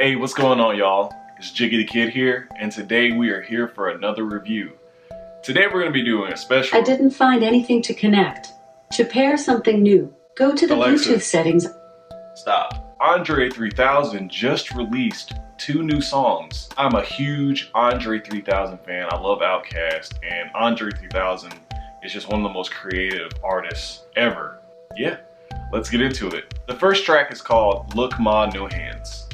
Hey, what's going on, y'all? It's Jiggy the Kid here, and today we are here for another review. Today we're going to be doing a special... I didn't find anything to connect. To pair something new, go to the Alexa, Bluetooth settings. Stop. Andre 3000 just released 2 new songs. I'm a huge Andre 3000 fan. I love Outkast, and Andre 3000 is just one of the most creative artists ever. Yeah, let's get into it. The first track is called Look Ma No Hands.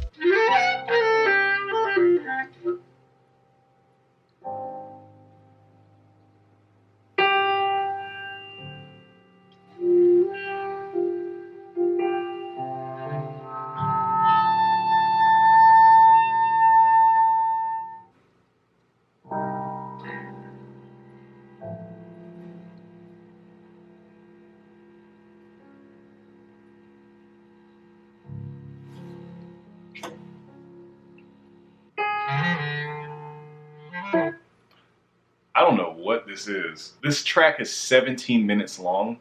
I don't know what this is. This track is 17 minutes long,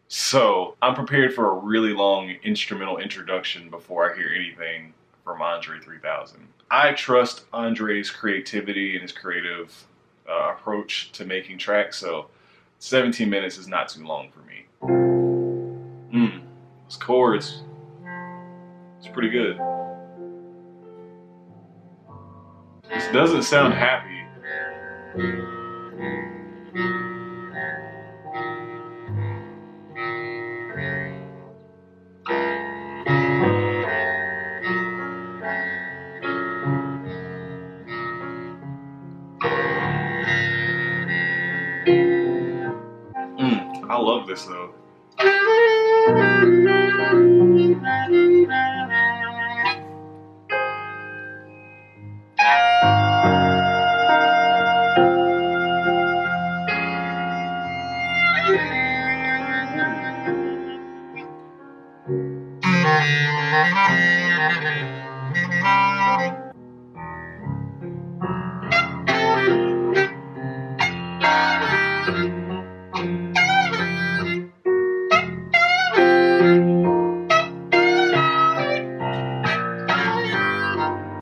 so I'm prepared for a really long instrumental introduction before I hear anything from Andre 3000. I trust Andre's creativity and his creative approach to making tracks, so 17 minutes is not too long for me. Those chords, it's pretty good. This doesn't sound happy. I love this though.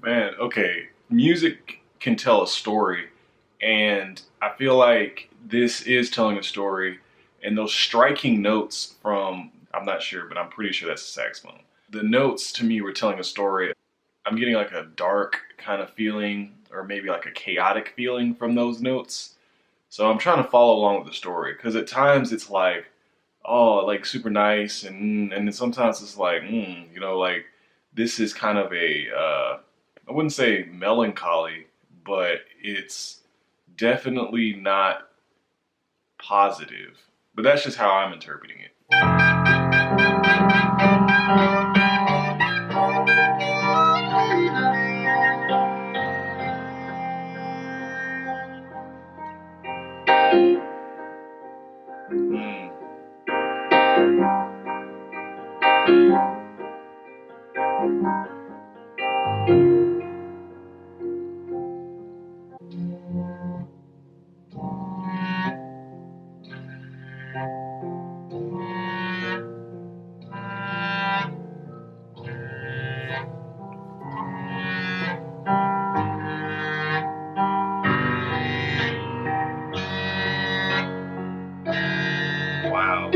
Man, okay, music can tell a story, and I feel like this is telling a story, and those striking notes from, I'm not sure, but I'm pretty sure that's a saxophone. The notes to me were telling a story. I'm getting like a dark kind of feeling, or maybe like a chaotic feeling from those notes. So I'm trying to follow along with the story, because at times it's like, oh, like super nice, and then sometimes it's like, you know, like this is kind of a, I wouldn't say melancholy, but it's definitely not positive. But that's just how I'm interpreting it. Wow.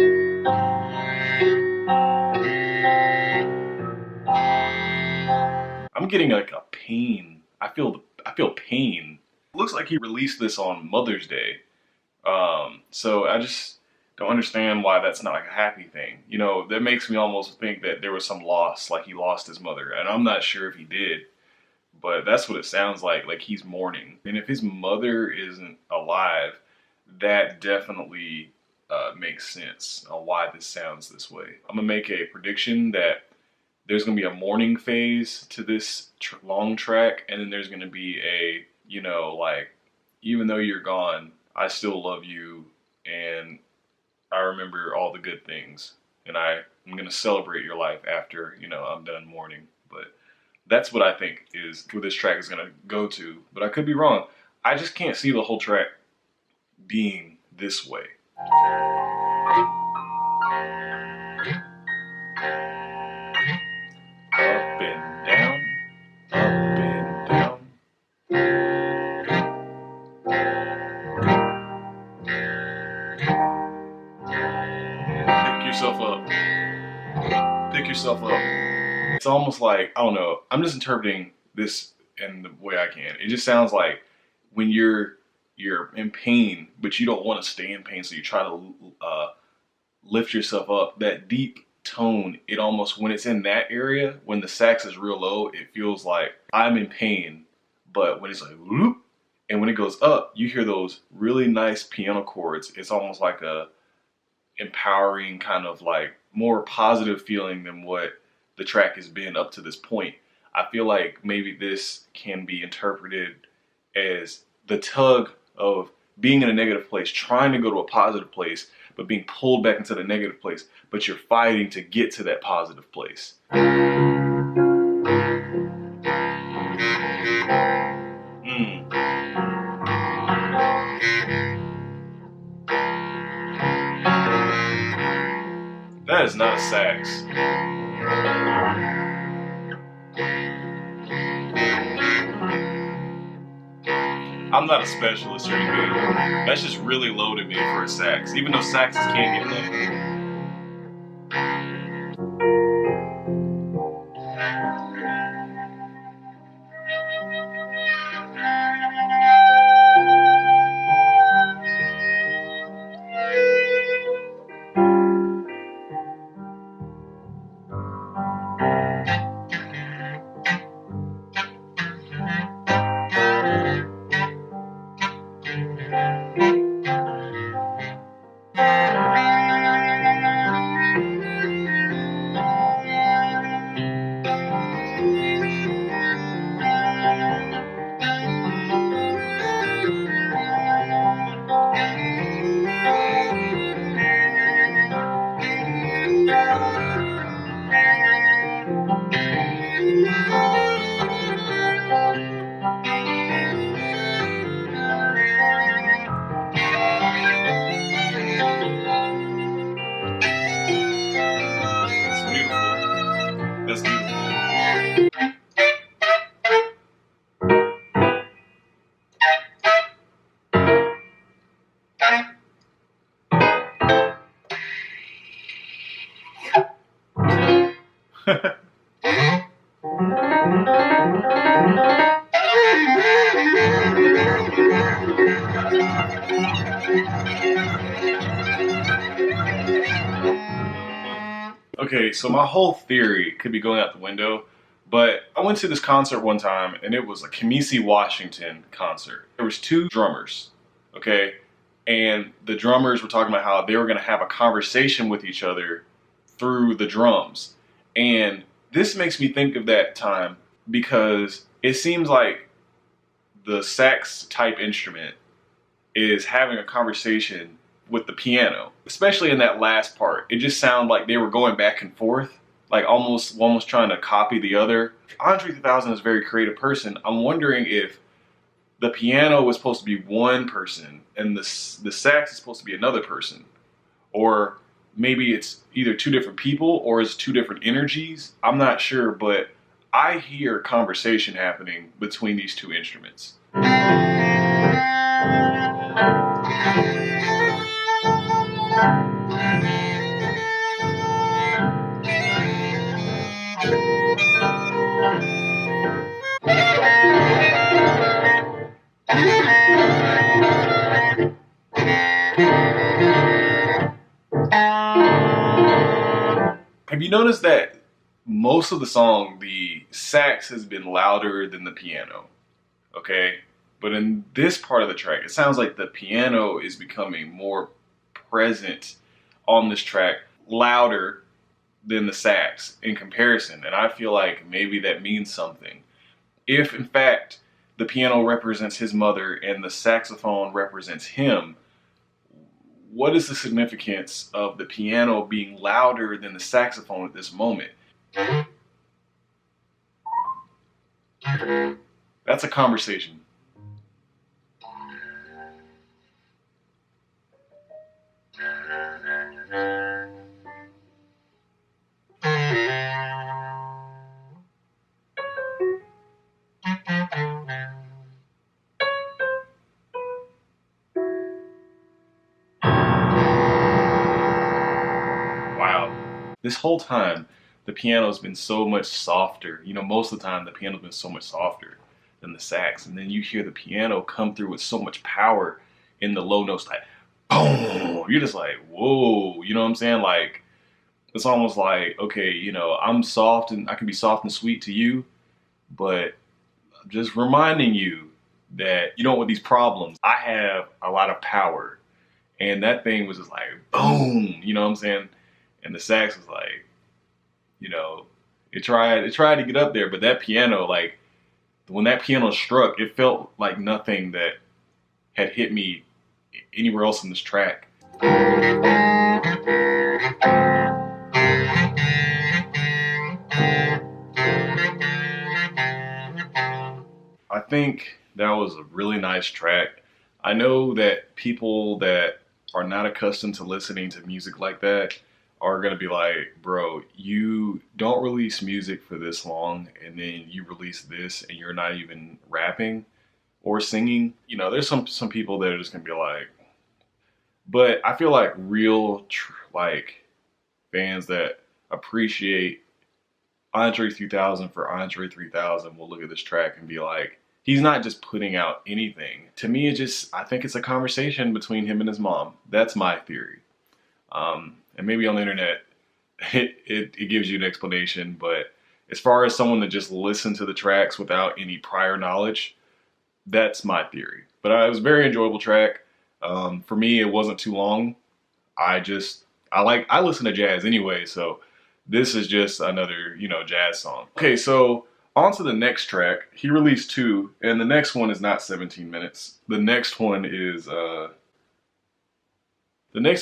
I'm getting like a pain. I feel pain. It looks like he released this on Mother's Day. So I just don't understand why that's not like a happy thing. You know, that makes me almost think that there was some loss, like he lost his mother. And I'm not sure if he did, but that's what it sounds like he's mourning. And if his mother isn't alive, that definitely makes sense on why this sounds this way. I'm gonna make a prediction that there's gonna be a mourning phase to this long track, and then there's gonna be a, you know, like, even though you're gone, I still love you, and I remember all the good things, and I'm gonna celebrate your life after, you know, I'm done mourning. But that's what I think is where this track is gonna go to. But I could be wrong. I just can't see the whole track being this way. Up and down, up yourself up. It's almost like, I don't know, I'm just interpreting this in the way I can. It just sounds like when you're in pain, but you don't want to stay in pain, so you try to lift yourself up. That deep tone, it almost, when it's in that area, when the sax is real low, it feels like I'm in pain. But when it's like whoop, and when it goes up, you hear those really nice piano chords. It's almost like a empowering kind of like more positive feeling than what the track has been up to this point. I feel like maybe this can be interpreted as the tug of being in a negative place, trying to go to a positive place, but being pulled back into the negative place, but you're fighting to get to that positive place. That is not a sax. I'm not a specialist or anything. That's just really low to me for a sax, even though saxes can get low. It's beautiful. That's beautiful. Okay, so my whole theory could be going out the window, but I went to this concert one time and it was a Kamisi Washington concert. There was two drummers, okay? And the drummers were talking about how they were gonna have a conversation with each other through the drums. And this makes me think of that time because it seems like the sax type instrument is having a conversation with the piano, especially in that last part. It just sounded like they were going back and forth, like almost trying to copy the other. Andre 3000 is a very creative person. I'm wondering if the piano was supposed to be one person and the sax is supposed to be another person, or maybe it's either two different people or it's two different energies. I'm not sure, but I hear conversation happening between these two instruments. Have you noticed that most of the song, the sax has been louder than the piano? Okay? But in this part of the track, it sounds like the piano is becoming more present on this track, louder than the sax in comparison. And I feel like maybe that means something. If, in fact, the piano represents his mother and the saxophone represents him, what is the significance of the piano being louder than the saxophone at this moment? That's a conversation. Wow. This whole time, the piano's been so much softer. You know, most of the time the piano's been so much softer than the sax. And then you hear the piano come through with so much power in the low notes, like boom. You're just like, whoa, you know what I'm saying? Like, it's almost like, okay, you know, I'm soft and I can be soft and sweet to you, but just reminding you that, you know, with these problems, I have a lot of power. And that thing was just like, boom, you know what I'm saying? And the sax was like, you know, it tried to get up there, but that piano, like, when that piano struck, it felt like nothing that had hit me anywhere else in this track. I think that was a really nice track. I know that people that are not accustomed to listening to music like that are going to be like, bro, you don't release music for this long and then you release this and you're not even rapping or singing. You know, there's some people that are just going to be like, but I feel like real like fans that appreciate Andre 3000 for Andre 3000 will look at this track and be like, he's not just putting out anything. To me, I think it's a conversation between him and his mom. That's my theory. And maybe on the internet, it gives you an explanation. But as far as someone that just listened to the tracks without any prior knowledge, that's my theory. But it was a very enjoyable track. For me, it wasn't too long. I listen to jazz anyway, so this is just another, you know, jazz song. Okay, so on to the next track. He released two, and the next one is not 17 minutes. The next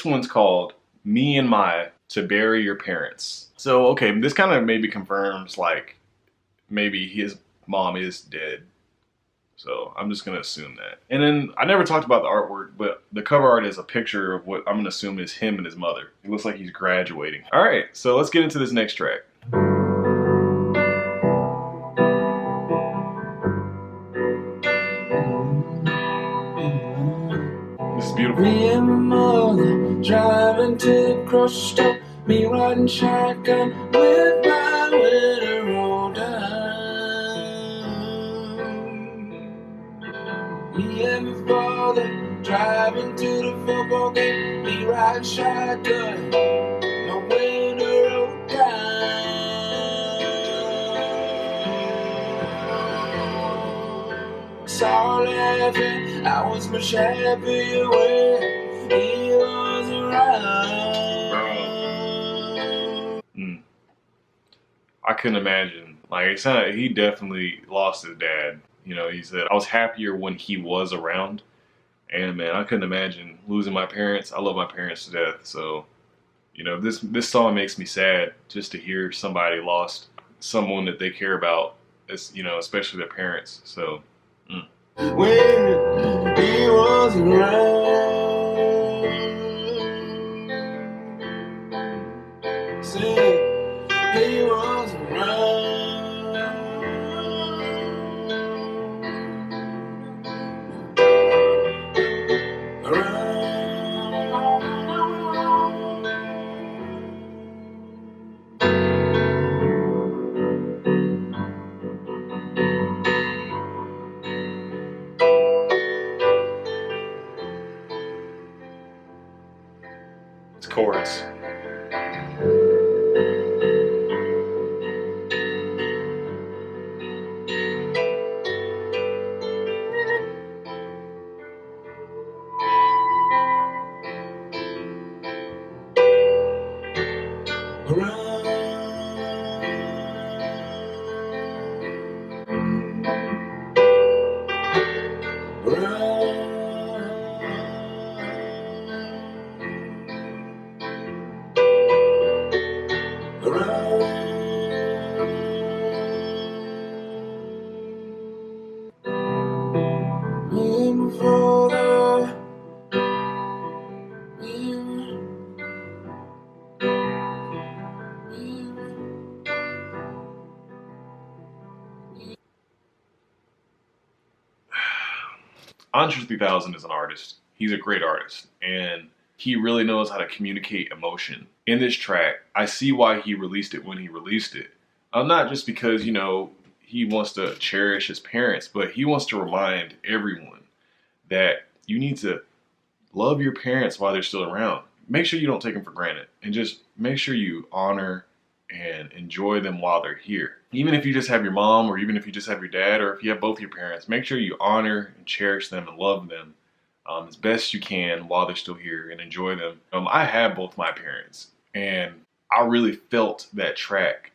one's called Me and My To Bury Your Parents. So, okay, this kind of maybe confirms like maybe his mom is dead. So I'm just gonna assume that. And then I never talked about the artwork, but the cover art is a picture of what I'm gonna assume is him and his mother. It looks like he's graduating. All right, so let's get into this next track. This is beautiful. Me and my mother driving to the grocery store. Me riding shotgun with my winter roll down. Me and my father driving to the football game. Me riding shotgun, my winter roll down. Saw laughing, I was much happier when he was around. I couldn't imagine. Like, it sounded like he definitely lost his dad. You know, he said, I was happier when he was around. And man, I couldn't imagine losing my parents. I love my parents to death. So, you know, this song makes me sad just to hear somebody lost someone that they care about, as you know, especially their parents. So, when he was around, said he was it's chords. Andre 3000 is an artist. He's a great artist. And he really knows how to communicate emotion. In this track, I see why he released it when he released it. Not just because, you know, he wants to cherish his parents, but he wants to remind everyone that you need to love your parents while they're still around. Make sure you don't take them for granted, and just make sure you honor and enjoy them while they're here. Even if you just have your mom, or even if you just have your dad, or if you have both your parents, make sure you honor and cherish them and love them as best you can while they're still here, and enjoy them. I have both my parents, and I really felt that track.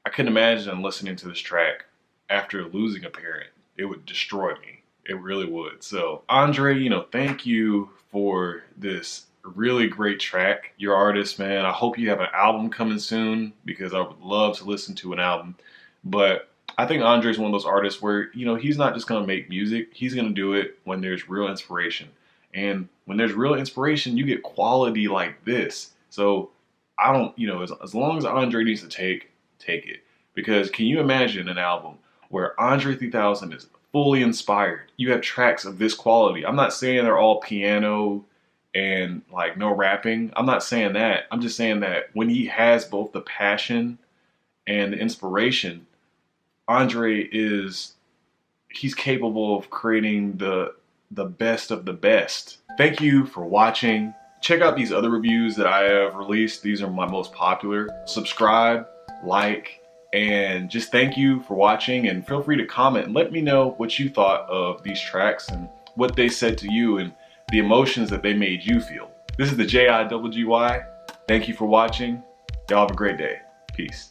I couldn't imagine listening to this track after losing a parent. It would destroy me. It really would. So Andre, you know, thank you for this really great track. Your artist, man. I hope you have an album coming soon, because I would love to listen to an album. But I think Andre's one of those artists where, you know, he's not just going to make music. He's going to do it when there's real inspiration. And when there's real inspiration, you get quality like this. So I don't, you know, as long as Andre needs to take it. Because can you imagine an album where Andre 3000 is fully inspired? You have tracks of this quality. I'm not saying they're all piano and like no rapping. I'm not saying that. I'm just saying that when he has both the passion and the inspiration, Andre he's capable of creating the best of the best. Thank you for watching. Check out these other reviews that I have released. These are my most popular. Subscribe, like, and just thank you for watching, and feel free to comment and let me know what you thought of these tracks and what they said to you and the emotions that they made you feel. This is the JIWGY. Thank you for watching. Y'all have a great day. Peace.